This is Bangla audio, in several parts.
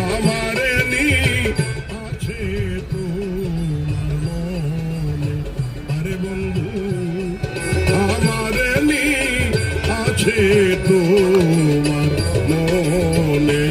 আমারে নি আছে তোমার মনে, আরে বন্ধু আমারে নি আছে তোমার মনে।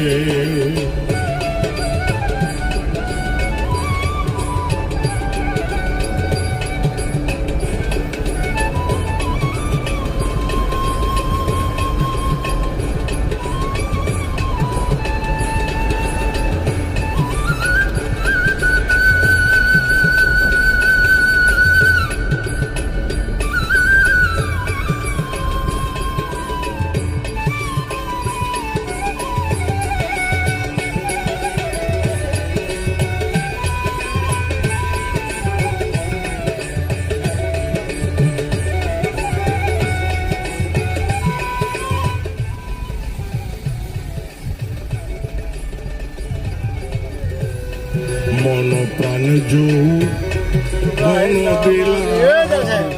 মন প্রাণ মন দিলাম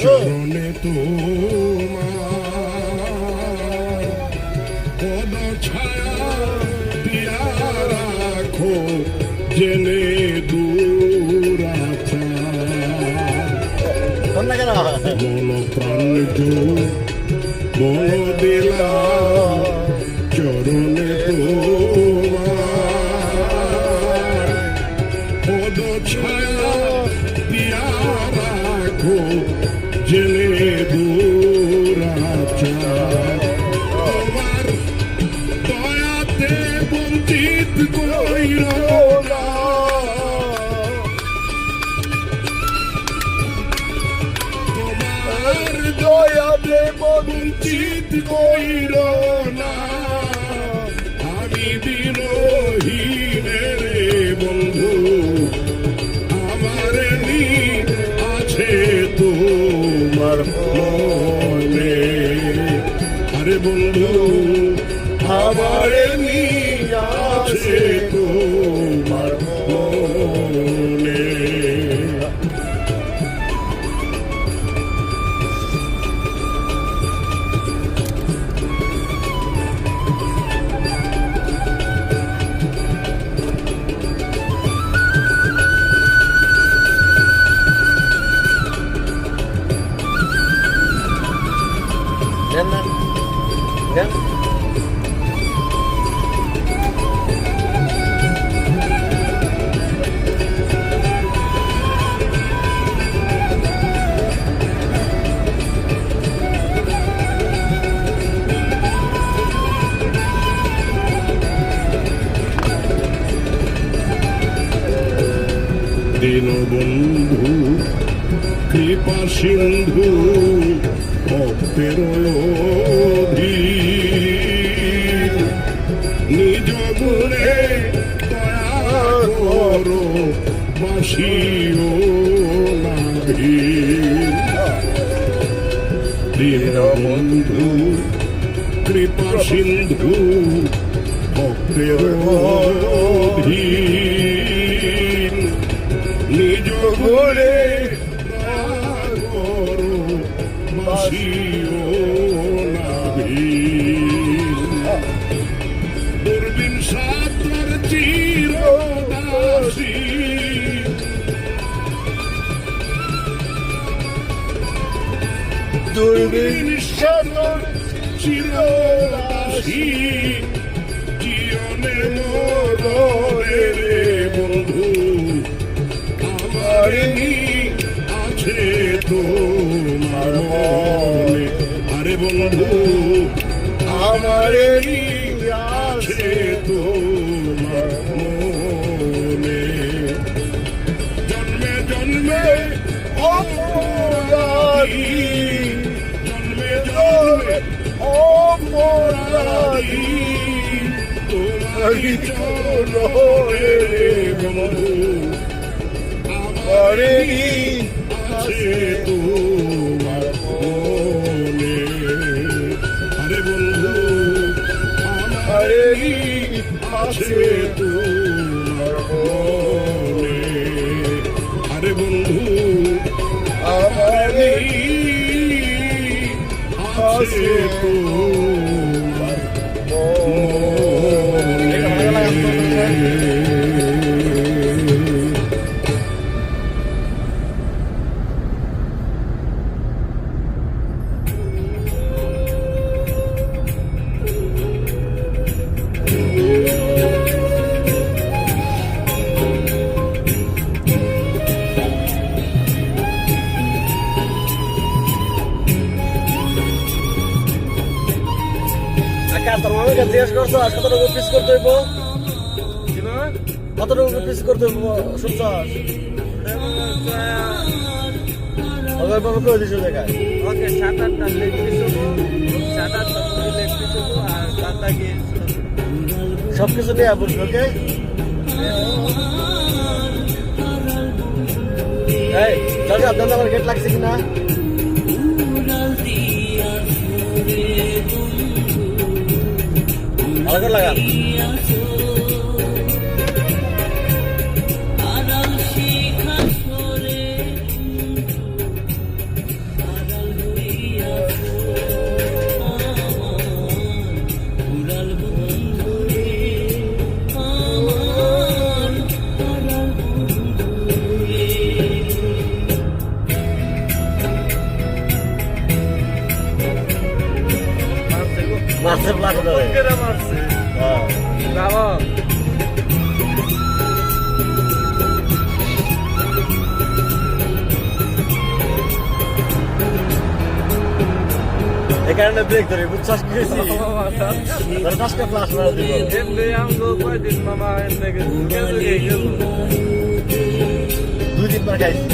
চরণে তোমার, পদ ছায়া দিয়া রাখো জেনে দুরাচার। মন প্রাণ মন দিলাম চরণে তোমার, পদ ছায়া দিয়া রাখো জেনে দুরাচার। তোমার দয়াতে বঞ্চিত কইর না, তোমার দয়াতে বঞ্চিত কইর না, আমি বিরহীন রে বন্ধু আমারে নি আছে তোমার মনে, আরে বন্ধু আমারে নি আছে তোমার মনে। দীনবন্ধু কৃপা সিন্ধু ভক্তের অধীর, নিজ গুণে দয়া করো বাসিও নাভীর। দীনবন্ধু কৃপা সিন্ধু ভক্তের অধীর, নিজ গুণে বাসিও নাভীর। দুর্বিন সাতর চিরদাসী, দুর্বিন সাতর চিরদাসী, জীবনে মরণে রে বন্ধু আমারে নি আছে তোমার মনে, আরে বন্ধু আমারে নি আছে তোমার মনে। জন্মে জন্মে অপরাধী, জন্মে জন্মে অপরাধী, তোমারই চরণে বন্ধু আমারে আছে তোমার মনে, আরে বন্ধু আমারে আছে তোমার মনে। আছে তোমার মনে। তোর মামাকে জিজ্ঞেস করছো আজ কতটুকু পিস করতে হইব, কতটুকু পিস করতে হইব শুনছস? ওইভাবে কই দিছো দেখায় ওকে 7-8টা লেগ পিস হবো, 7-8টা মুরগি লেগ পিস হবো আর বাদবাকি সবকিছু নিয়ে বলবি। ওকে এই চল আপনার আমার গেট লাগছে কিনা ভালো করে লাগা। মাছের প্লাট ধরে মারছে হ্যাঁ বাবা এই কারণে ব্রেক ধরে বুঝছস কি হয়েছি তোর 10টা প্লাস মারা দিব এমনি আমগো কয়দিন মামা এমনি গেল 2 দিন পর খাইছি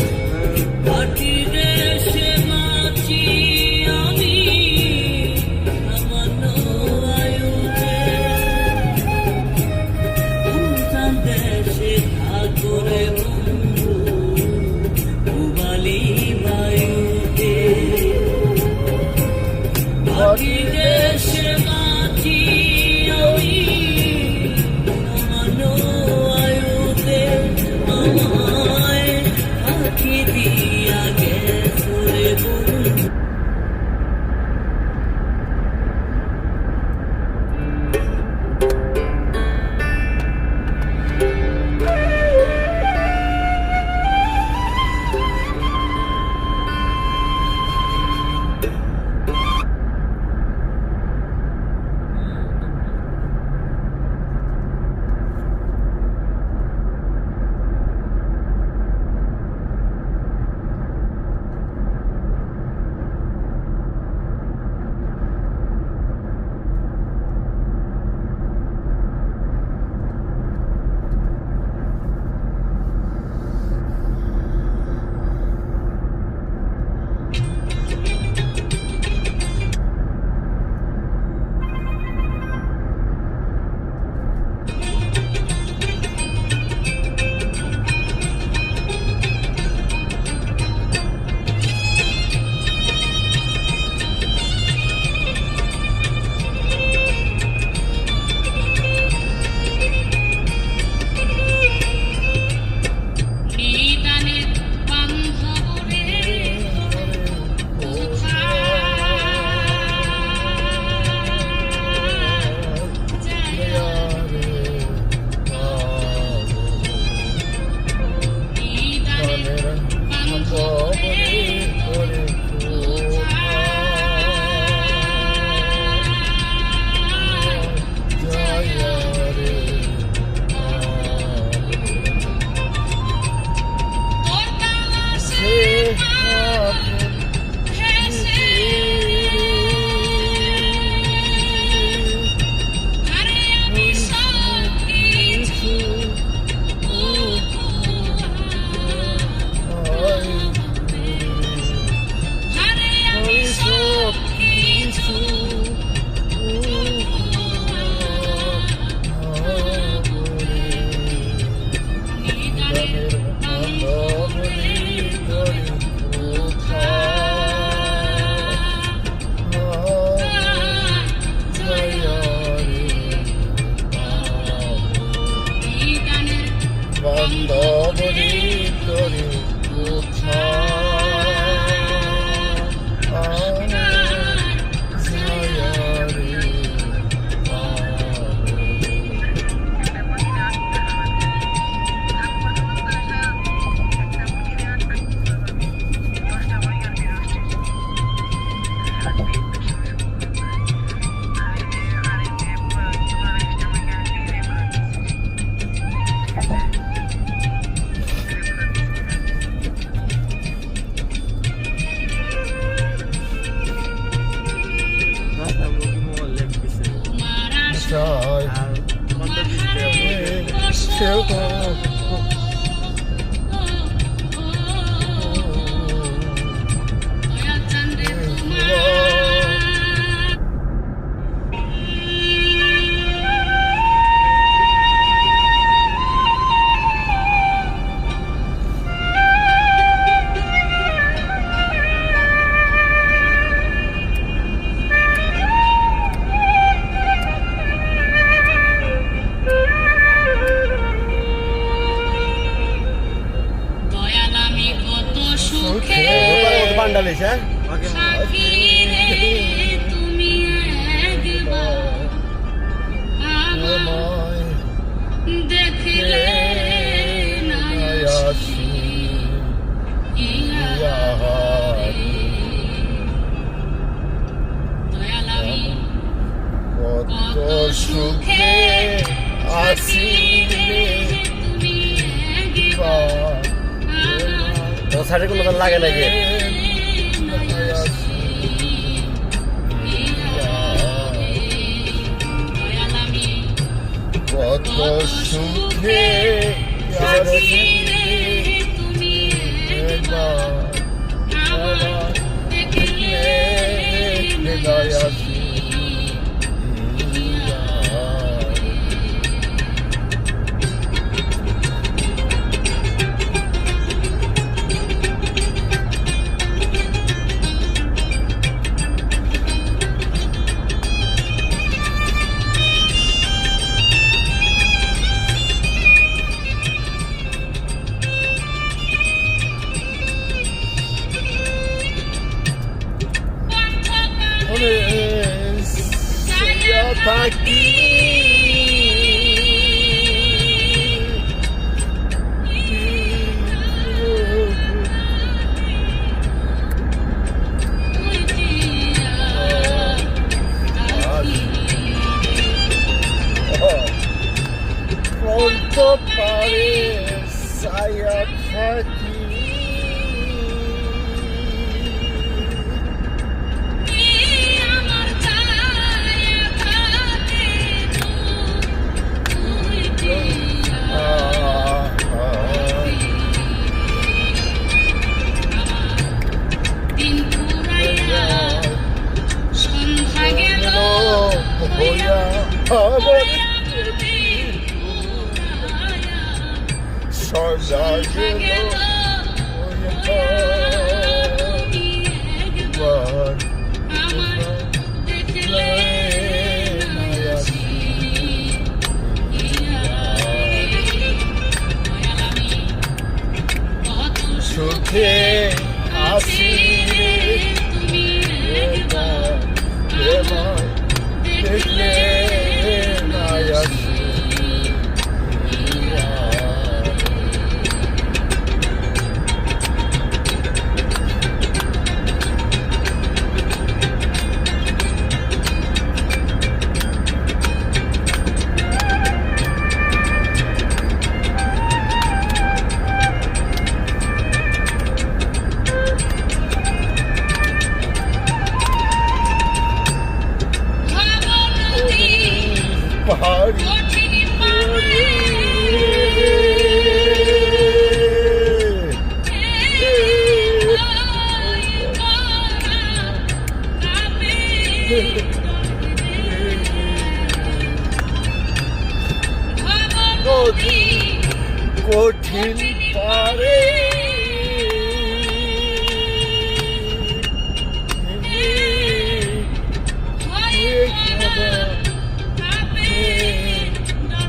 আশায় আর মন্দবৃষ্টি হবে। সেও দয়াল আমি কত সুখে পান্ডালিস হ্যাঁ ওকে সাক্ষী রে তুমি একবার আমার দেখলে দয়াল আমি কত সুখে আছি রে তুমি একবার তোর সাইডে কোনো লাগে নাকি দয়াল আমি কত সুখে আছি তুমি একবার আমার দেখলে হৃদয় আছি থাকি কত পারে সায়া থাকি আমার ছায়া থাকে তুই দিন পুরাইয়া সন্ধ্যা গেল হইয়া আমার সদা গেল একবার আমার দেখলে সুখে আসি রে তুমি একবার এবার দেখলে নাই আসি পাহাড়ি কঠিন পারে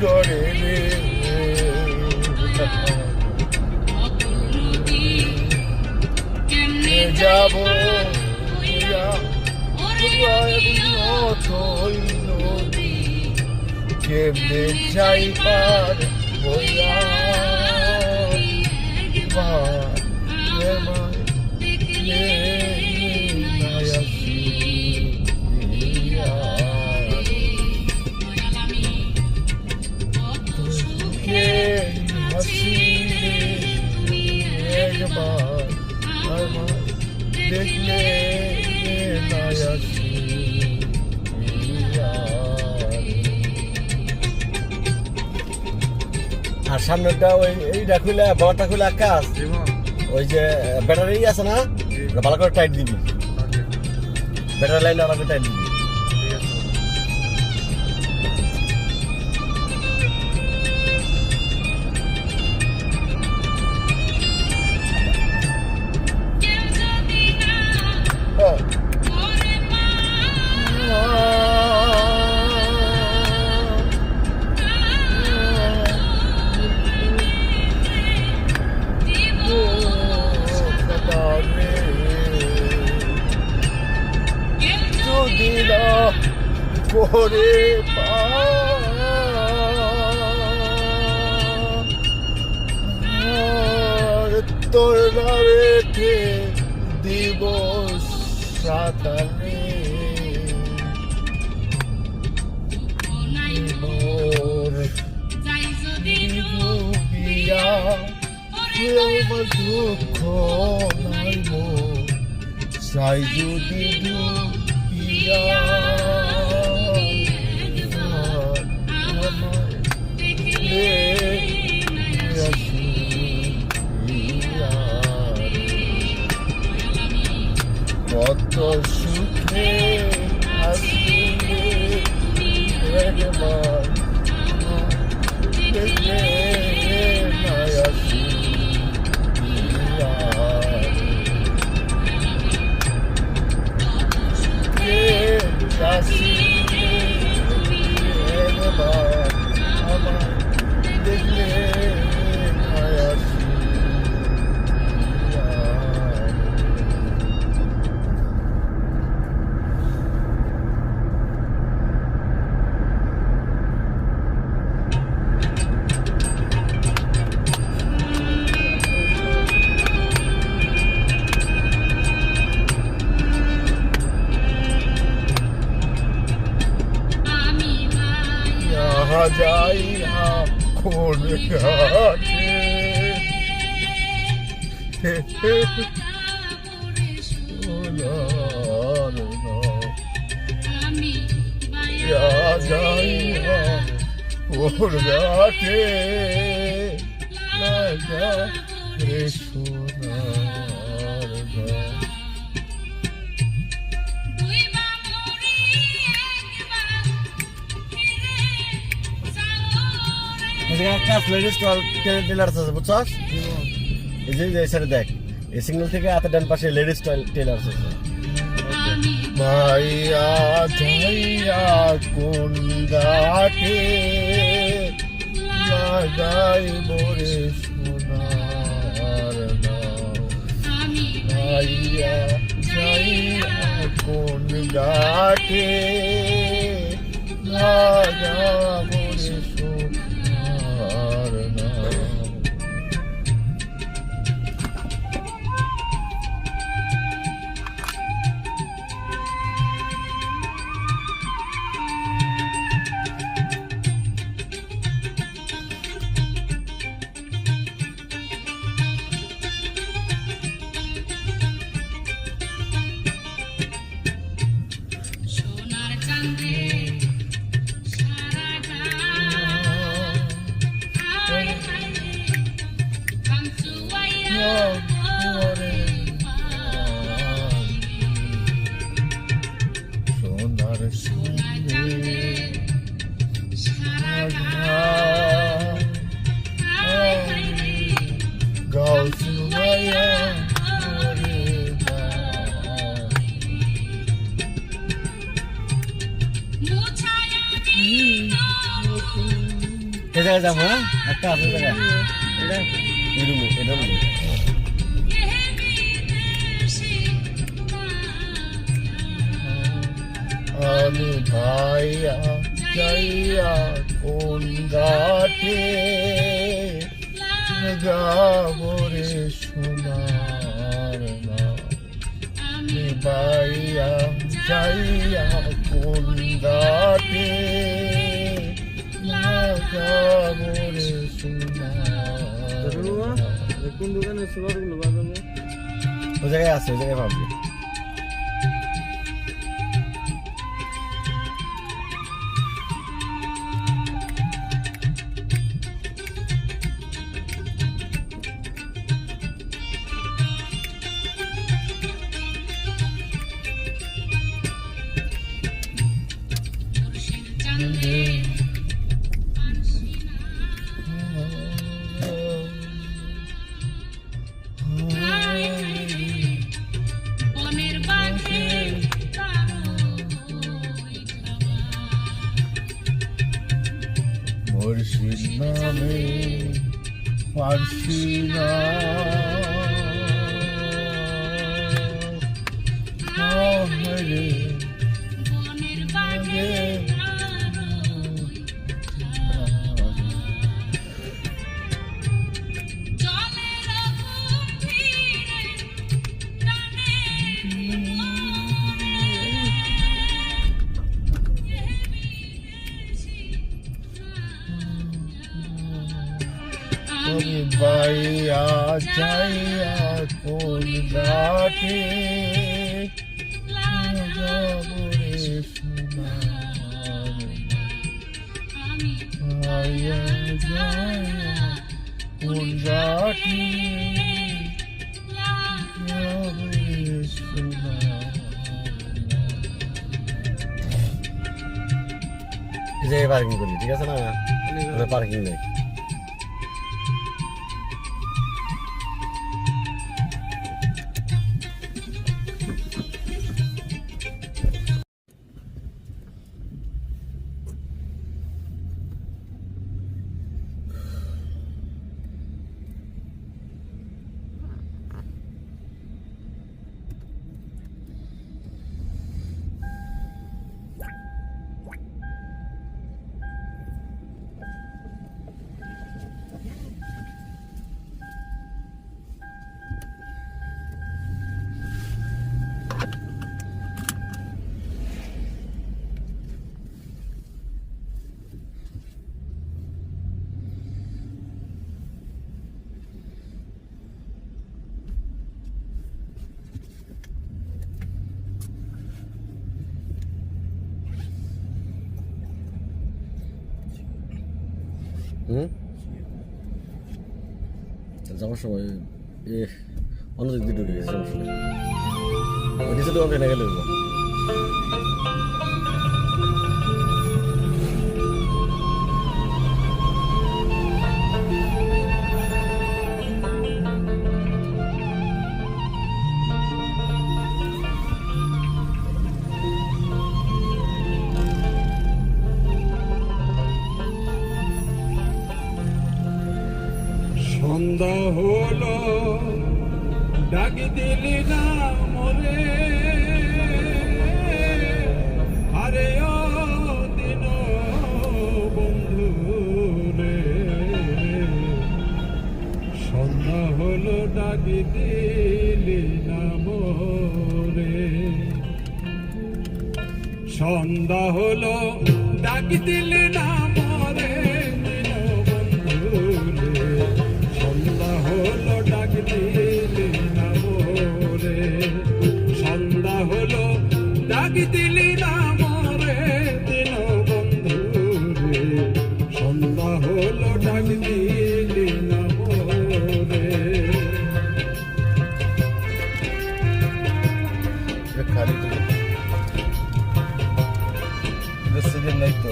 ডরে রে যাব কেমনে যাই পার হইয়া দেখলে নায়াসি আর সামনেরটা ওই এইটা খুলে বড়টা খুলে কাজ ওই যে ব্যাটারি আছে না ওটা ভালো করে টাইট দিবি ব্যাটারি লাইন আলাদা টাইট দিবি কেউ যদি না হ্যাঁ। করে দিব কেউ যদি না করে তোর রেখে দিব সাতারে নাই মোর যাই যদি ডুবিয়া আমার দুঃখ নাই মোর চাই যদি ডুবিয়া আমার দেখলে কত সুখে আসিলে একবার দেখলে নাই আসি আসিলে একবার আমার দেখলে নাই আসি আমি মায়া यहाँ जाइया खोल गाते আমি या जाइया खोल गाते लगा रे सोनार गाते কাজ লেডিস টেলার্স আছে বুঝছস এই যে সাইডে দেখ এই সিগন্যাল থেকে হাতের ডান পাশে লেডিস টেলার্স আছে माया जाइया कोन गाते लगाई मोरे सोनार नाम माया जाइया कोन गाते लगा मोरे सोनार नाम সোনার চাঁদে সারা সোনার সঙ্গে গাও সুমাইয়া এই জায়গায় যাবো হ্যাঁ একটা আছে জায়গা এটা এই রুমে এটা রুমে আমি ভাইয়া যাইয়া কোন ঘাটে গাবরে সোনার না আমি ভাইয়া যাইয়া কোন ঘাটে গাবরে সোনার কোন দোকানে সুপারগুলো বাজাবো? ওই জায়গায় আছে ওই জায়গায় ভাবছি মুর্শিদ নামে পারছি না রে বনের বাগে জলের কুঠিরে টানে আমি বাইয়া যাইয়া কোন ঘাটে যাবো রে সোনার আমি বাইয়া যাইয়া কোন ঘাটে যাবো রে সোনার এই জায়গায় পার্কিং করি, ঠিক আছে না? পার্কিং নেই। যাওয়ার সময় অন্য দিক দিয়ে ঢুকে গেছে, যাওয়ার সময় ওই নিচে দোকান ট্রেনে গেলে সন্ধ্যা হলো ডাকি দিলি না মরে, আরে ও দিন বন্ধু রে। সন্ধ্যা হলো ডাকি দিলি না মরে, সন্ধ্যা হলো ডাকি দিলি না মরে, সন্ধ্যা হলো ডাক দিলি না মোরে, সন্ধ্যা হলো ডাক দিলি না মোরে দিন বন্ধু রে, সন্ধ্যা হলো ডাক দিলি না মোরে। খালি তো সিজন নাই তো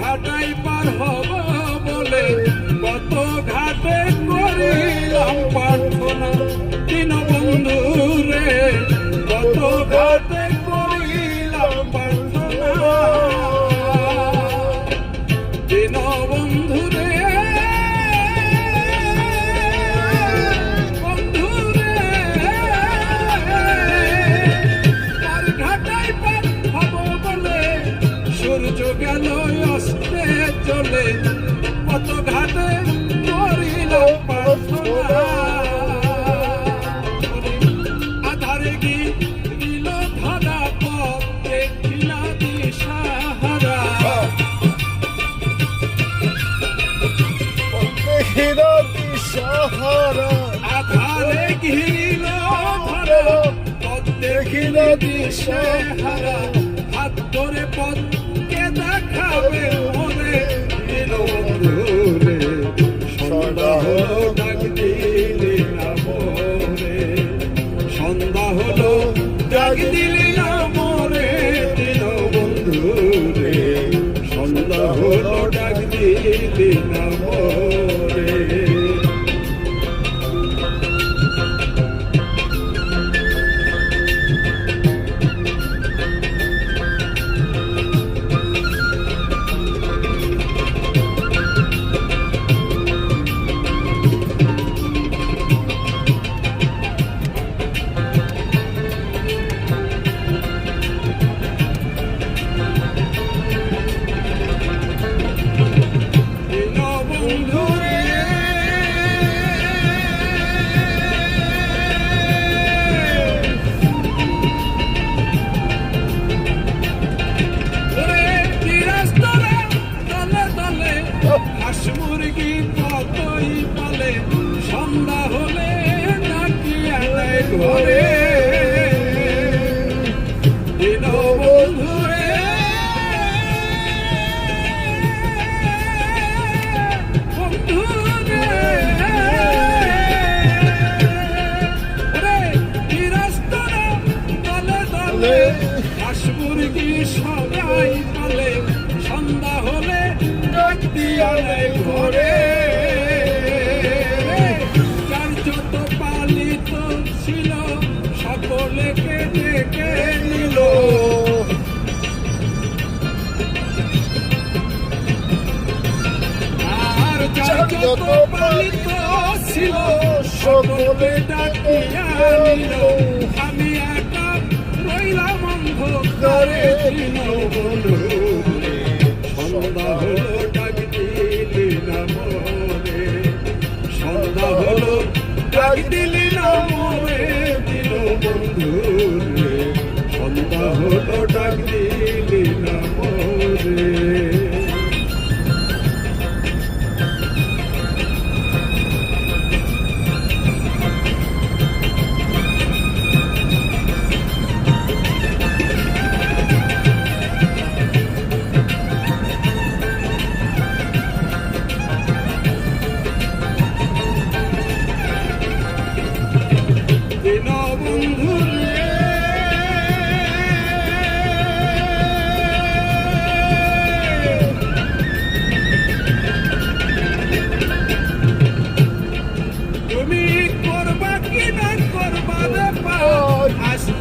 ঘাটাই পার হব বলে কত ঘাটে করিলাম প্রার্থনা, দিন বন্ধু রে কত ঘাটে করিলাম প্রার্থনা, দিন বন্ধু রে বন্ধু রে। আর ঘাটাই পার হব বলে সূর্য গেল অস্তে চলে, কত ঘাটে করিল প্রার্থনা, আধারে গিয়ে দেখি না দিশে হারা হাত ধরে পথকে দেখাবে মনে বন্ধুরে সন্ধ্যা হলো ডাক দিলি না মোরে সন্ধ্যা হলো ডাক দিলি না মোরে দিল বন্ধুরে সন্ধ্যা হলো ডাক দিলি না মোরে মুরগি কতই পালে সন্ধ্যা হলে নাকি আনে ঘরে দিন বন্ধুরে বন্ধুরে গৃহস্থরা দলে দলে হাঁস মুরগি সবাই পালে সন্ধ্যা হলে ঘরে যার যত পালিত ছিল সকলেকে ডেকে নিল আর যার যত পালিত ছিল সকলে ডাকিয়া নিল আমি একা রইলাম অন্ধকারে দিন বন্ধুরে সন্ধ্যা হলো ডাক দিলি না মোরে সন্ধ্যা হলো ডাক দিলি না মোরে দিল বন্ধুরে সন্ধ্যা হলো ডাক দিলি না মোরে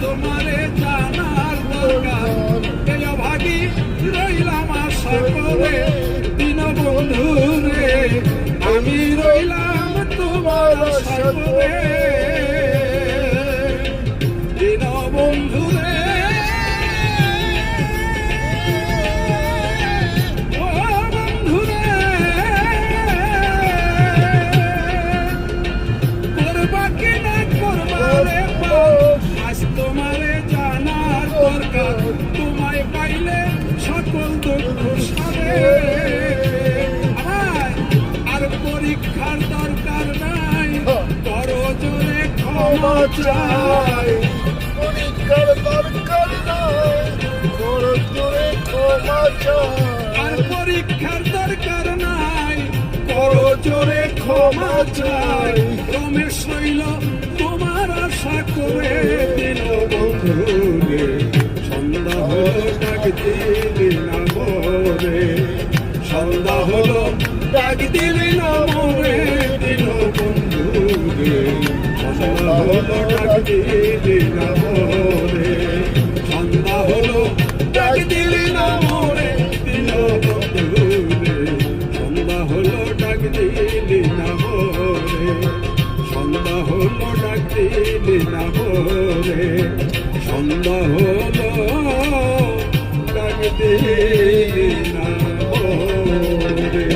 তোমারে জানার দরকার ভাগি রইলাম আশা করে দিন বন্ধুরে আমি রইলাম তোমার আশা করে দিন বন্ধুরে ও বন্ধুরে করবা কি না করবা রে তোমারে জানার দরকার তোমায় পাইলে সকল দুঃখ সারে আর পরীক্ষার দরকার নাই করো জোরে ক্ষমা চাই পরীক্ষার দরকার নাই করো জোরে ক্ষমা চাই আর পরীক্ষার দরকার নাই করো জোরে ক্ষমা চাই রমেশ রইল তোমার আশা করে দিল বন্ধুরে সন্ধ্যা হলো ডাক দিলি না মোরে সন্ধ্যা হলো ডাক দিলি না মোরে দিল বন্ধুরে সন্ধ্যা হলো ডাক দিলি না মোরে সন্ধ্যা হলো ডাক দিলি না মোরে দিল বন্ধুরে সন্ধ্যা হলো ডাক দিলি না মোরে সন্ধ্যা হলো ডাক দিলি না মোরে সন্ধ্যা হলো ডাক দিলি না মোরে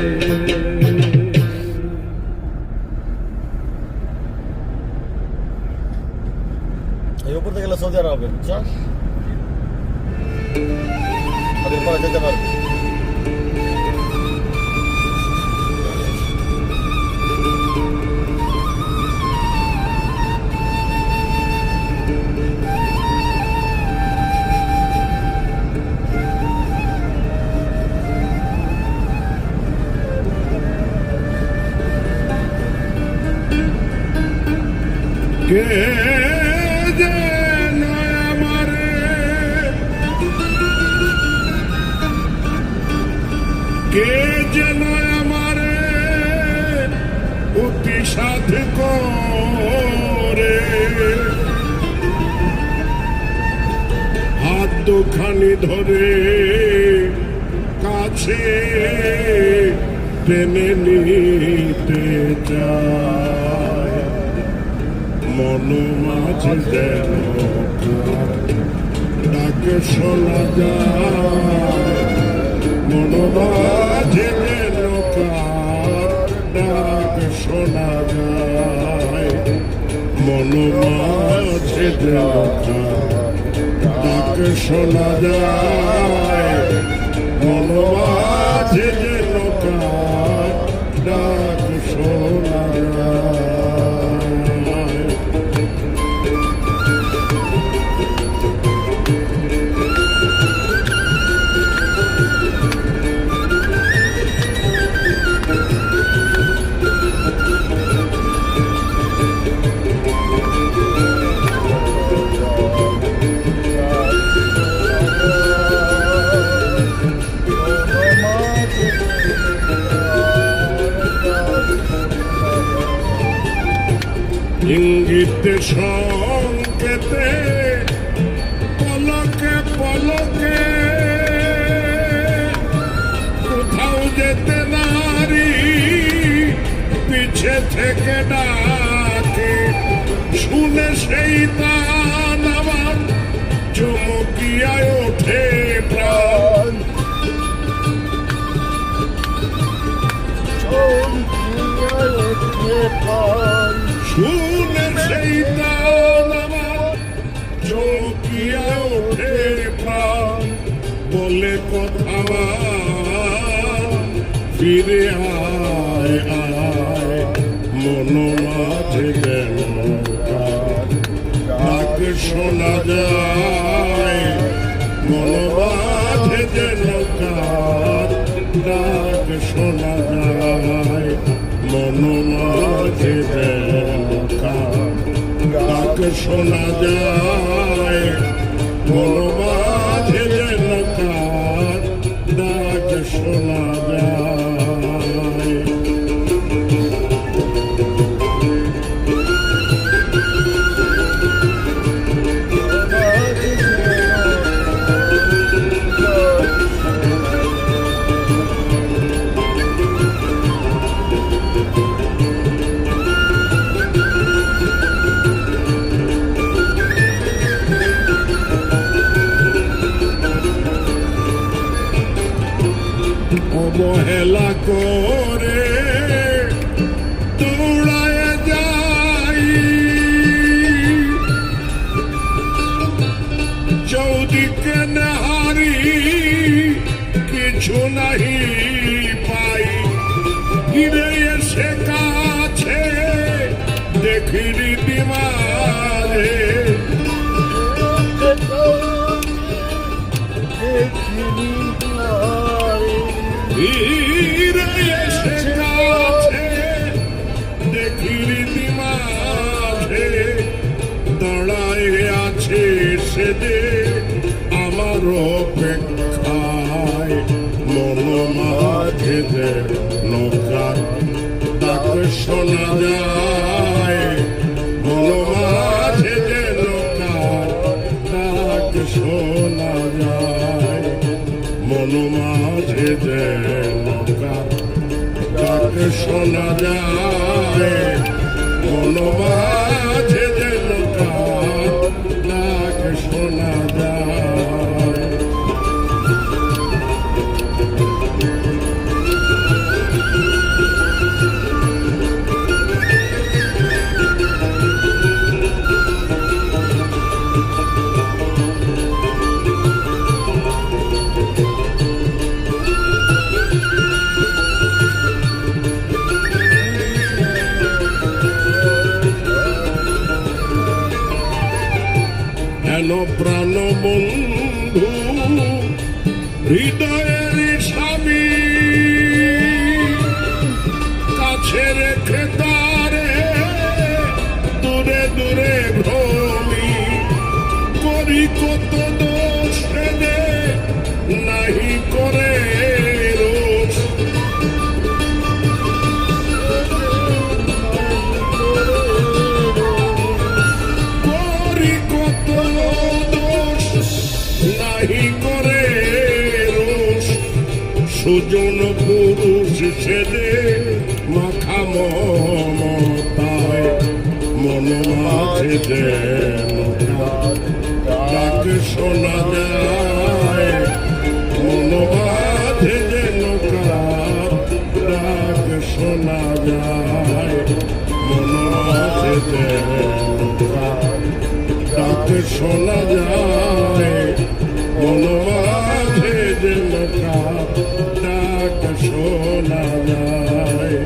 এই উপর থেকে গেলে সৌদি আরব হবে বুঝছো তাদের পরে যেতে পারবে কে যেন আমারে কে যেন আমারে অতি সাথে করে হাত দুখানি ধরে কাছে টেনে নিতে চায় মন মাঝে যেন ডাকে শোনা যায় মন মাঝে যেন ডাক শোনা যায় মন মাঝে যেন ডাক শোনা যায় মন মাঝে যেন ডাক শোনা যায় ইঙ্গিতে সংকেতে পলকে পলকে কোথাও যেতে নারী পিছে থেকে ডাকে শুনে সেই তান আমার চমকিয়ায় ওঠে প্রাণ শুনে সেই তান আমার চমকিয়ায় ওঠে প্রাণ বলে কথা ফিরে আয় আয় মন মাঝে যেন ডাক শোনা যায় মন মাঝে যেন ডাক শোনা যায় মন মাঝে যেন ডাক শোনা যায় মন মাঝে যেন ডাক শোনা যায় অবহেলা করে দৌড়ায় যাই চৌদিকে নাহারি কিছু নাহি পাই ফিরে এসে কাছে দেখি রীতিমারে ফিরে এসে কাছে দেখি রীতিমারে দাঁড়ায় আছে সেদে আমার অপেক্ষায় মন মাঝে নৌকার ডাক শোনা যায় মন মাঝে নৌকার ডাক শোনা যায় মন মাঝে নৌকার ডাক শোনা যায় মন মাঝে নৌকার ডাক শোনা যায় প্রাণ বন্ধু হৃদয়ের স্বামী কাছে রেখে তারে দূরে দূরে কত দোষ রে নাহি করে রোষ করি কত দোষ নাহি করে রোষ সুজন পুরুষ সেদে মাখা মমতায় মন মাঝে যেন ডাক শোনা যায় মন মাঝে যেন ডাক শোনা যায় মন মাঝে যেন ডাক শোনা যায় মন মাঝে যেন ডাক শোনা যায়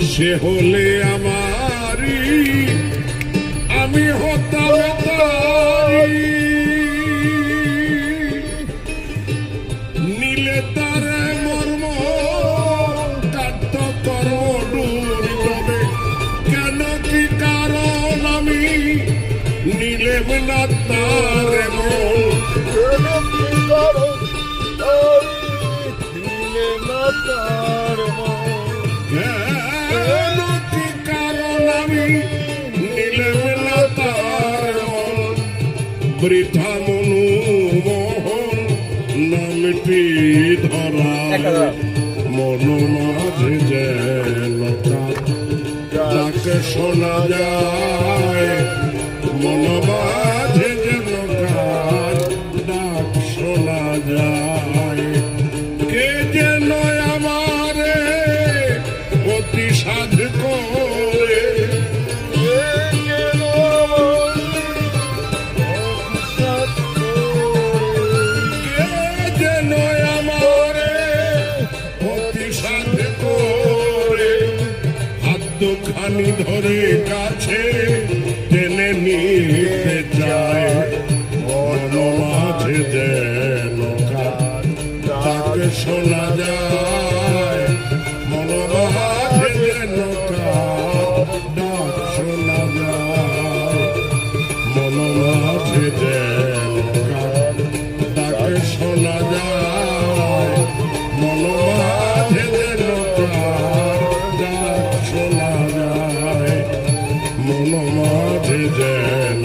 সে হলে আমারি আমি হতাম তারি নীলে তারে মর্ম কাট্ট কর্ম ডুরি তবে কেন কি কারণ আমি নীলেম না তারে মন কেন কি কারণ আমি নীলেম না তার মন বৃথা মনু মোহন নামটি ধরা মন মাঝে যেন যাকে শোনা যায় মন মাঝে যেন ডাক শোনা যায় কে যেন আমারে অতি সাধ করে কে যেন আমারে অতি সাধ করে হাতখানি ধরে কাছে টেনে নিতে চায় মন মাঝে যেন তাকে শোনা যায় মন মাঝে যেন ডাক শোনা যায় মন মাঝে যেন তাকে শোনা যায় মন মাঝে যেন ডাক শোনা যায় মন মাঝে যেন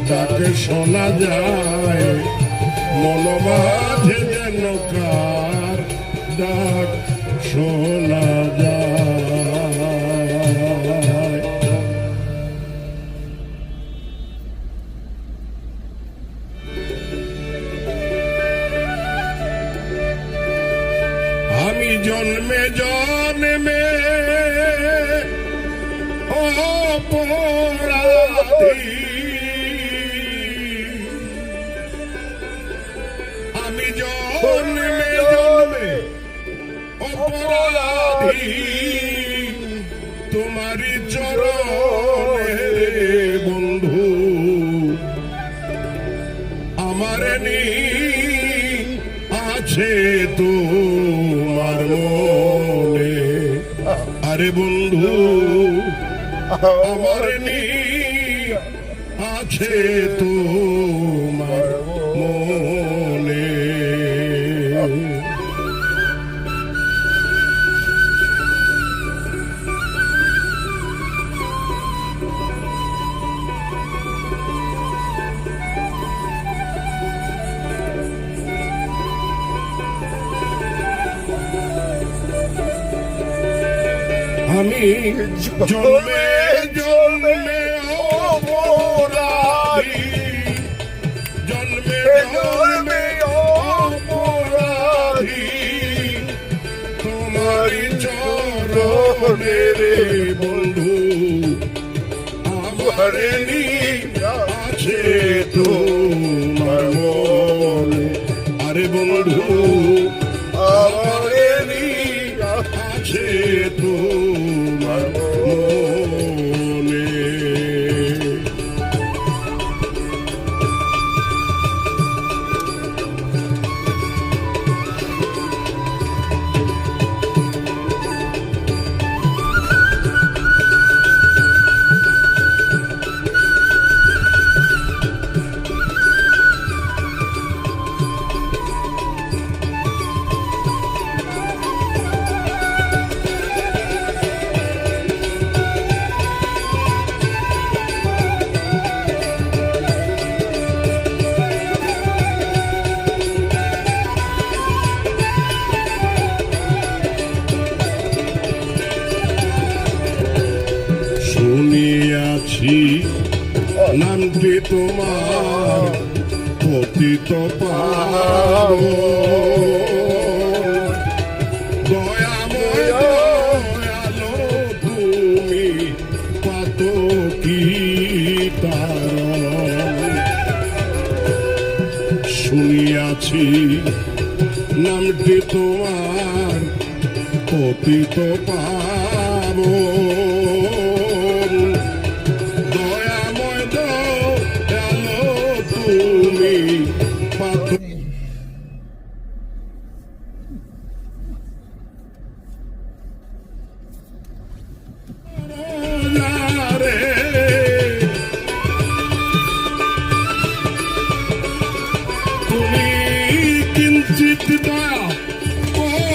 তাকে শোনা যায় মন মাঝে যেন ডাক শোনা যায় আমি জন্মে জন্মে অপরাধী আমি জন্মে জন্মে অপরাধী তোমারি চরণে বন্ধু আমার নি আছে তোমার মনে আরে বন্ধু আমার নি আছে তোমার মনে আমি জন্মে জন্মে অপরাধী, জন্মে জন্মে অপরাধী, তোমারি চরণে রে বন্ধু আমার আছে তোমার মনে। আরে বন্ধু আমার আছে তোমার মনে। শুনিয়াছি নামটি তোমার পতিত পাবন, দয়াময় দয়ালো তুমি পাতকী তারণ। শুনিয়াছি নামটি তোমার পতিত পাবন,